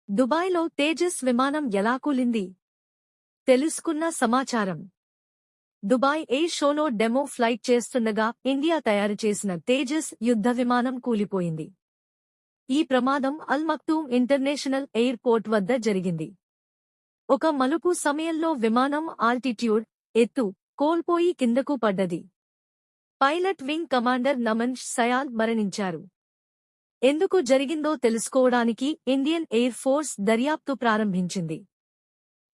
దుబాయ్లో తేజస్ విమానం ఎలా కూలింది? తెలుసుకున్న సమాచారం. దుబాయ్ ఎయిర్ షోలో డెమో ఫ్లైట్ చేస్తుండగా ఇండియా తయారు చేసిన తేజస్ యుద్ధ విమానం కూలిపోయింది. ఈ ప్రమాదం అల్ మక్తూమ్ ఇంటర్నేషనల్ ఎయిర్పోర్ట్ వద్ద జరిగింది. ఒక మలుపు సమయంలో విమానం ఆల్టిట్యూడ్ ఎత్తు కోల్పోయి కిందకు పడ్డది. పైలట్ వింగ్ కమాండర్ నమన్ సయాల్ మరణించారు. ఎందుకు జరిగిందో తెలుసుకోవడానికి ఇండియన్ ఎయిర్ ఫోర్స్ దర్యాప్తు ప్రారంభించింది.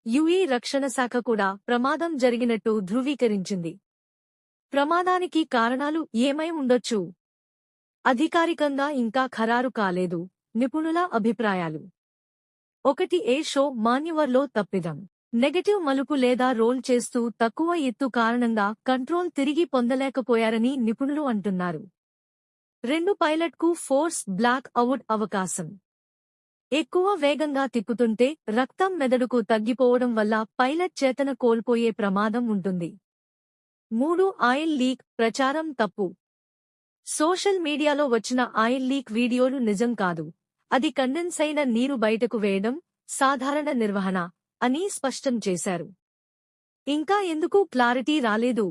యుఏఈ రక్షణ శాఖ కూడా ప్రమాదం జరిగినట్టు ధృవీకరించింది. ప్రమాదానికి కారణాలు ఏమై ఉండొచ్చు? అధికారికంగా ఇంకా ఖరారు కాలేదు. నిపుణుల అభిప్రాయాలు: 1 ఎయిర్ షో మాన్యువర్లో తప్పిదం. నెగటివ్ మలుపు లేదా రోల్ చేస్తూ తక్కువ ఎత్తు కారణంగా కంట్రోల్ తిరిగి పొందలేకపోయారని నిపుణులు అంటున్నారు. 2 పైలట్కు ఫోర్స్ బ్లాక్ అవుట్ అవకాశం. ఎక్కువ వేగంగా తిప్పుతుంటే రక్తం మెదడుకు తగ్గిపోవడం వల్ల పైలట్ చేతన కోల్పోయే ప్రమాదం ఉంటుంది. 3 ఆయిల్ లీక్ ప్రచారం తప్పు. సోషల్ మీడియాలో వచ్చిన ఆయిల్ లీక్ వీడియోలు నిజం కాదు. అది కండెన్స్ అయిన నీరు బయటకు వేయడం సాధారణ నిర్వహణ అని స్పష్టం చేశారు. ఇంకా ఎందుకు క్లారిటీ రాలేదు?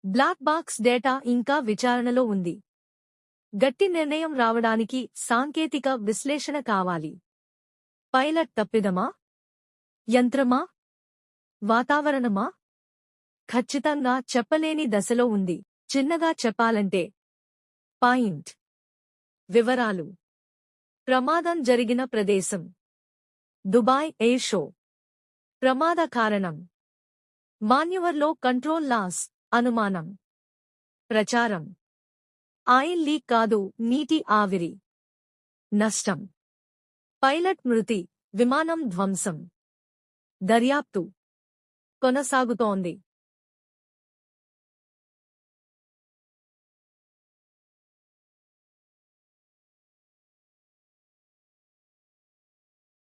బ్లాక్ బాక్స్ డేటా ఇంకా విచారణలో ఉంది. గట్టి నిర్ణయం రావడానికి సాంకేతిక విశ్లేషణ కావాలి. పైలట్ తప్పిదమా? యంత్రమా? వాతావరణమా? ఖచ్చితంగా చెప్పలేని దశలో ఉంది. చిన్నగా చెప్పాలంటే పాయింట్ వివరాలు: ప్రమాదం జరిగిన ప్రదేశం దుబాయ్ ఎయిర్ షో. ప్రమాద కారణం మాన్యువర్లో కంట్రోల్ లాస్ అనుమానం. ప్రచారం: ఆయిల్ లీక్ కాదు, నీటి ఆవిరి. నష్టం: పైలట్ మృతి, విమానం ధ్వంసం. దర్యాప్తు కొనసాగుతోంది.